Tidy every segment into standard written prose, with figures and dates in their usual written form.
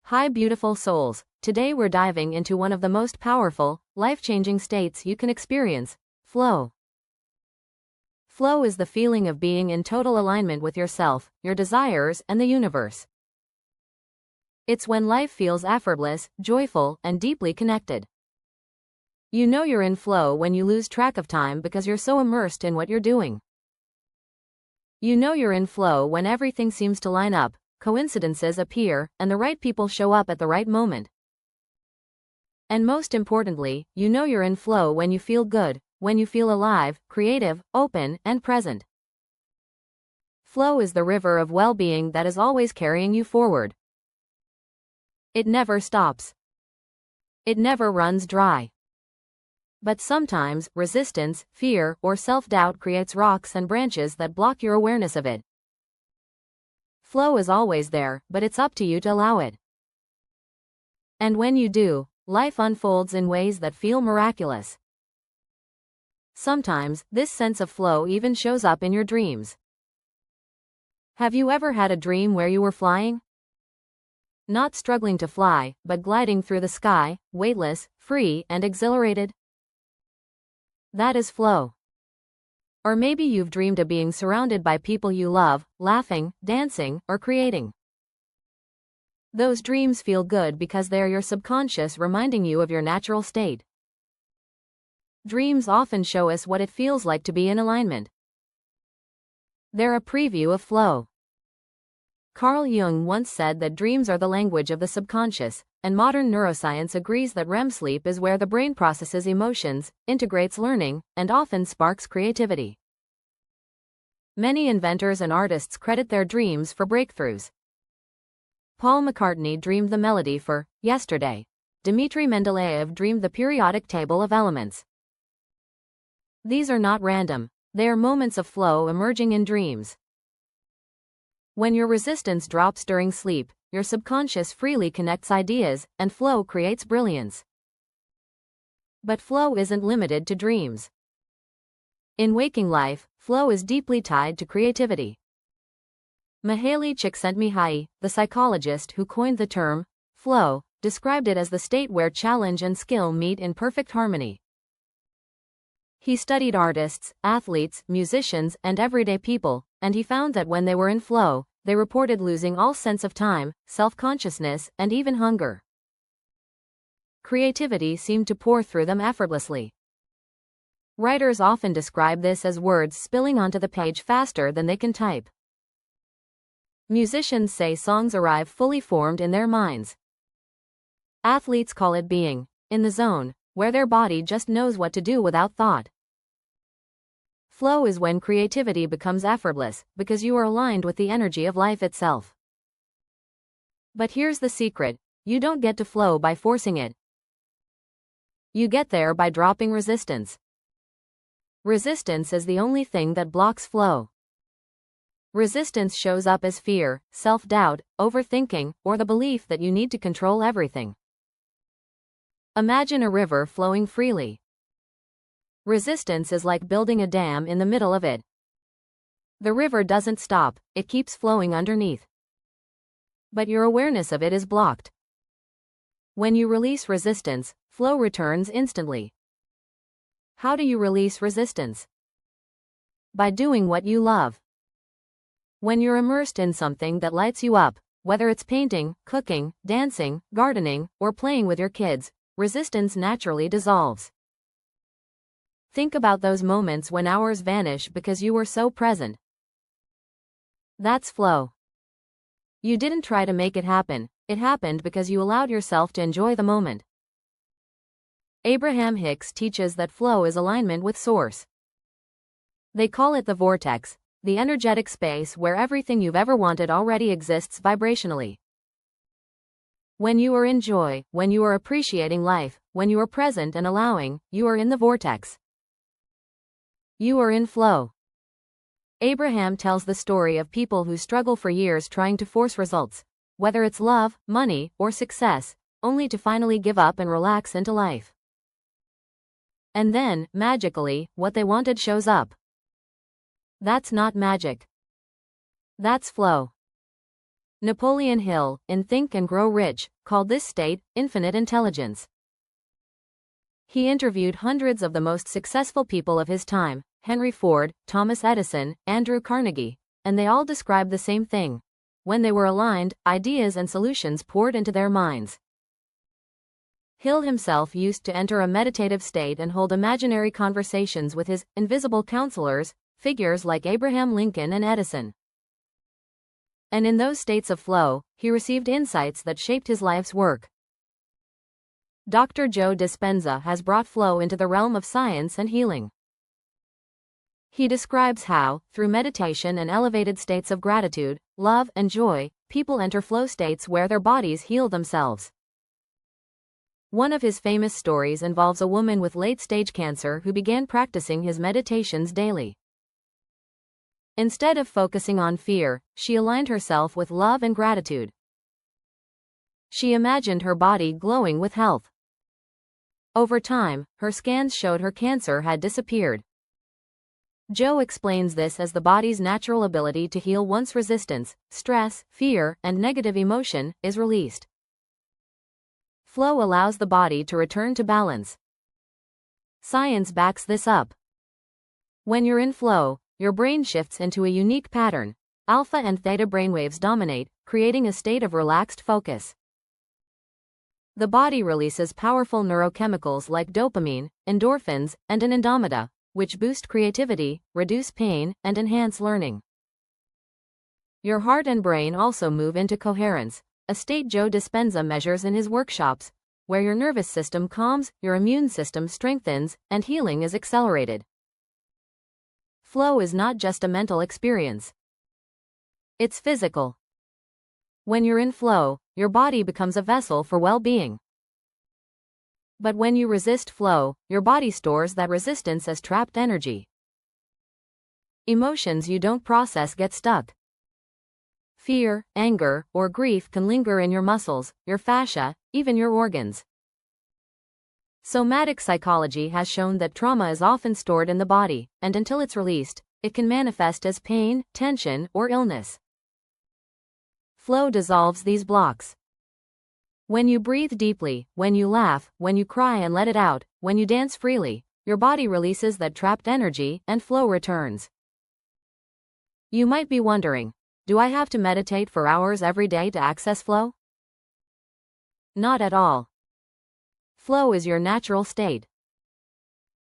Hi, beautiful souls. Today we're diving into one of the most powerful, life-changing states you can experience: flow. Flow is the feeling of being in total alignment with yourself, your desires, and the universe. It's when life feels effortless, joyful, and deeply connected. You know you're in flow when you lose track of time because you're so immersed in what you're doing. You know you're in flow when everything seems to line up, coincidences appear, and the right people show up at the right moment. And most importantly, you know you're in flow when you feel good, when you feel alive, creative, open, and present. Flow is the river of well-being that is always carrying you forward. It never stops. It never runs dry. But sometimes, resistance, fear, or self-doubt creates rocks and branches that block your awareness of it. Flow is always there, but it's up to you to allow it. And when you do, life unfolds in ways that feel miraculous. Sometimes, this sense of flow even shows up in your dreams. Have you ever had a dream where you were flying? Not struggling to fly, but gliding through the sky, weightless, free, and exhilarated? That is flow. Or maybe you've dreamed of being surrounded by people you love, laughing, dancing, or creating. Those dreams feel good because they are your subconscious reminding you of your natural state. Dreams often show us what it feels like to be in alignment. They're a preview of flow. Carl Jung once said that dreams are the language of the subconscious, and modern neuroscience agrees that REM sleep is where the brain processes emotions, integrates learning, and often sparks creativity. Many inventors and artists credit their dreams for breakthroughs. Paul McCartney dreamed the melody for Yesterday. Dmitri Mendeleev dreamed the periodic table of elements. These are not random, they are moments of flow emerging in dreams. When your resistance drops during sleep, your subconscious freely connects ideas, and flow creates brilliance. But flow isn't limited to dreams. In waking life, flow is deeply tied to creativity. Mihaly Csikszentmihalyi, the psychologist who coined the term flow, described it as the state where challenge and skill meet in perfect harmony. He studied artists, athletes, musicians, and everyday people, and he found that when they were in flow, they reported losing all sense of time, self-consciousness, and even hunger. Creativity seemed to pour through them effortlessly. Writers often describe this as words spilling onto the page faster than they can type. Musicians say songs arrive fully formed in their minds. Athletes call it being in the zone, where their body just knows what to do without thought. Flow is when creativity becomes effortless, because you are aligned with the energy of life itself. But here's the secret: you don't get to flow by forcing it. You get there by dropping resistance. Resistance is the only thing that blocks flow. Resistance shows up as fear, self-doubt, overthinking, or the belief that you need to control everything. Imagine a river flowing freely. Resistance is like building a dam in the middle of it. The river doesn't stop, it keeps flowing underneath. But your awareness of it is blocked. When you release resistance, flow returns instantly. How do you release resistance? By doing what you love. When you're immersed in something that lights you up, whether it's painting, cooking, dancing, gardening, or playing with your kids, resistance naturally dissolves. Think about those moments when hours vanish because you were so present. That's flow. You didn't try to make it happen, it happened because you allowed yourself to enjoy the moment. Abraham Hicks teaches that flow is alignment with Source. They call it the Vortex, the energetic space where everything you've ever wanted already exists vibrationally. When you are in joy, when you are appreciating life, when you are present and allowing, you are in the vortex. You are in flow. Abraham tells the story of people who struggle for years trying to force results, whether it's love, money, or success, only to finally give up and relax into life. And then, magically, what they wanted shows up. That's not magic. That's flow. Napoleon Hill, in Think and Grow Rich, called this state infinite intelligence. He interviewed hundreds of the most successful people of his time, Henry Ford, Thomas Edison, Andrew Carnegie, and they all described the same thing. When they were aligned, ideas and solutions poured into their minds. Hill himself used to enter a meditative state and hold imaginary conversations with his invisible counselors, figures like Abraham Lincoln and Edison. And in those states of flow, he received insights that shaped his life's work. Dr. Joe Dispenza has brought flow into the realm of science and healing. He describes how, through meditation and elevated states of gratitude, love, and joy, people enter flow states where their bodies heal themselves. One of his famous stories involves a woman with late-stage cancer who began practicing his meditations daily. Instead of focusing on fear, she aligned herself with love and gratitude. She imagined her body glowing with health. Over time, her scans showed her cancer had disappeared. Joe explains this as the body's natural ability to heal once resistance, stress, fear, and negative emotion is released. Flow allows the body to return to balance. Science backs this up. When you're in flow, your brain shifts into a unique pattern. Alpha and theta brainwaves dominate, creating a state of relaxed focus. The body releases powerful neurochemicals like dopamine, endorphins, and anandamida, which boost creativity, reduce pain, and enhance learning. Your heart and brain also move into coherence, a state Joe Dispenza measures in his workshops, where your nervous system calms, your immune system strengthens, and healing is accelerated. Flow is not just a mental experience. It's physical. When you're in flow, your body becomes a vessel for well-being. But when you resist flow, your body stores that resistance as trapped energy. Emotions you don't process get stuck. Fear, anger, or grief can linger in your muscles, your fascia, even your organs. Somatic psychology has shown that trauma is often stored in the body, and until it's released, it can manifest as pain, tension, or illness. Flow dissolves these blocks. When you breathe deeply, when you laugh, when you cry and let it out, when you dance freely, your body releases that trapped energy and flow returns. You might be wondering, do I have to meditate for hours every day to access flow? Not at all. Flow is your natural state.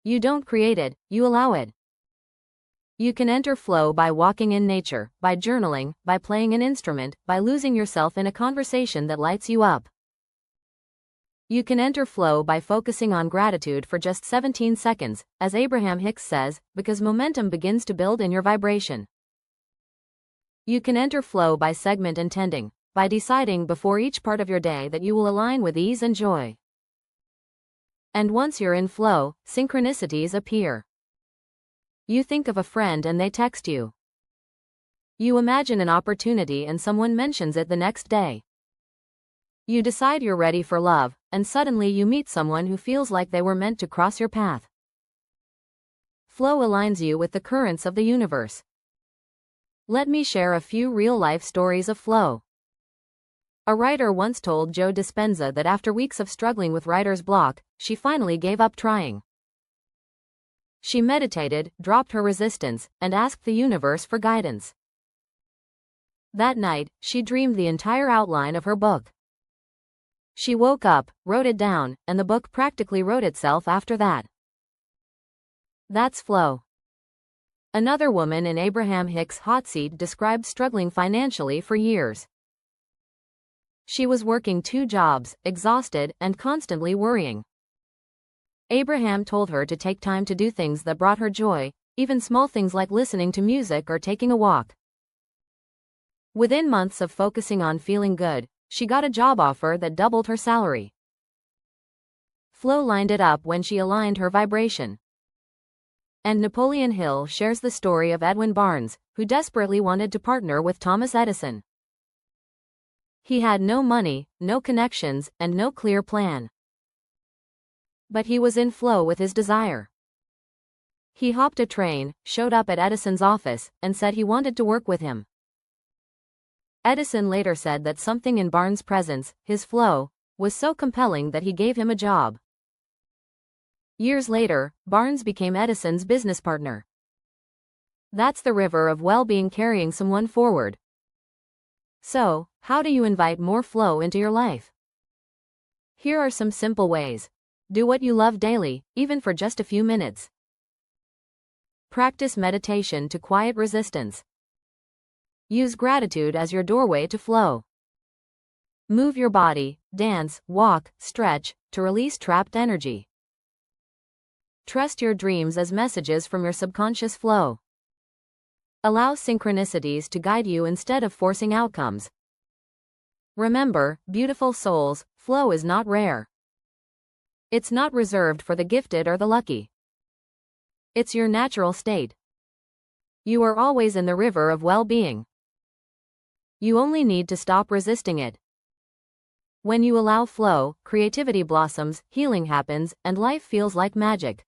You don't create it, you allow it. You can enter flow by walking in nature, by journaling, by playing an instrument, by losing yourself in a conversation that lights you up. You can enter flow by focusing on gratitude for just 17 seconds, as Abraham Hicks says, because momentum begins to build in your vibration. You can enter flow by segment intending, by deciding before each part of your day that you will align with ease and joy. And once you're in flow, synchronicities appear. You think of a friend and they text you. You imagine an opportunity and someone mentions it the next day. You decide you're ready for love, and suddenly you meet someone who feels like they were meant to cross your path. Flow aligns you with the currents of the universe. Let me share a few real-life stories of flow. A writer once told Joe Dispenza that after weeks of struggling with writer's block, she finally gave up trying. She meditated, dropped her resistance, and asked the universe for guidance. That night, she dreamed the entire outline of her book. She woke up, wrote it down, and the book practically wrote itself after that. That's flow. Another woman in Abraham Hicks' hot seat described struggling financially for years. She was working 2 jobs, exhausted, and constantly worrying. Abraham told her to take time to do things that brought her joy, even small things like listening to music or taking a walk. Within months of focusing on feeling good, she got a job offer that doubled her salary. Flow lined it up when she aligned her vibration. And Napoleon Hill shares the story of Edwin Barnes, who desperately wanted to partner with Thomas Edison. He had no money, no connections, and no clear plan. But he was in flow with his desire. He hopped a train, showed up at Edison's office, and said he wanted to work with him. Edison later said that something in Barnes' presence, his flow, was so compelling that he gave him a job. Years later, Barnes became Edison's business partner. That's the river of well-being carrying someone forward. So, how do you invite more flow into your life? Here are some simple ways. Do what you love daily, even for just a few minutes. Practice meditation to quiet resistance. Use gratitude as your doorway to flow. Move your body, dance, walk, stretch, to release trapped energy. Trust your dreams as messages from your subconscious flow. Allow synchronicities to guide you instead of forcing outcomes. Remember, beautiful souls, flow is not rare. It's not reserved for the gifted or the lucky. It's your natural state. You are always in the river of well-being. You only need to stop resisting it. When you allow flow, creativity blossoms, healing happens, and life feels like magic.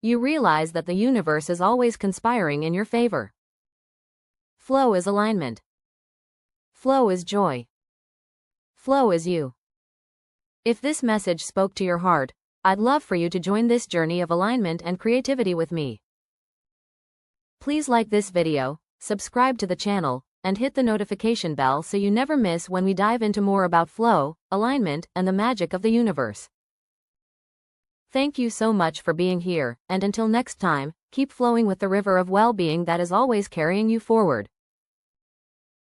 You realize that the universe is always conspiring in your favor. Flow is alignment. Flow is joy. Flow is you. If this message spoke to your heart, I'd love for you to join this journey of alignment and creativity with me. Please like this video, subscribe to the channel, and hit the notification bell so you never miss when we dive into more about flow, alignment, and the magic of the universe. Thank you so much for being here, and until next time, keep flowing with the river of well-being that is always carrying you forward.